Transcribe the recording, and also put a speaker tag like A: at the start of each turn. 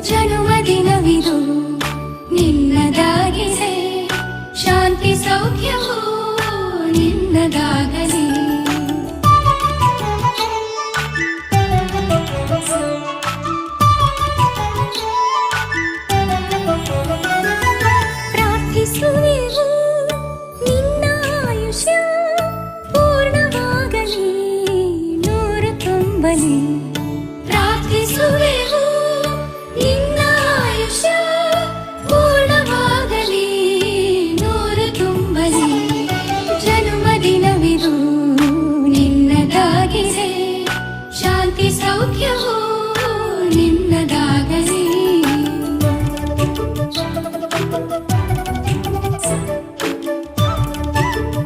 A: ಜನುಮ ದಿನವಿದು ನಿನ್ನದಾಗಿದೆ, ಶಾಂತಿ ಸೌಖ್ಯವೂ ನಿನ್ನದಾಗಲಿ. ಪ್ರಾರ್ಥಿಸುವೆವು ನಿನ್ನ ಆಯುಷ್ಯ ಪೂರ್ಣವಾಗಲಿ, ನೂರು ತುಂಬಲಿ.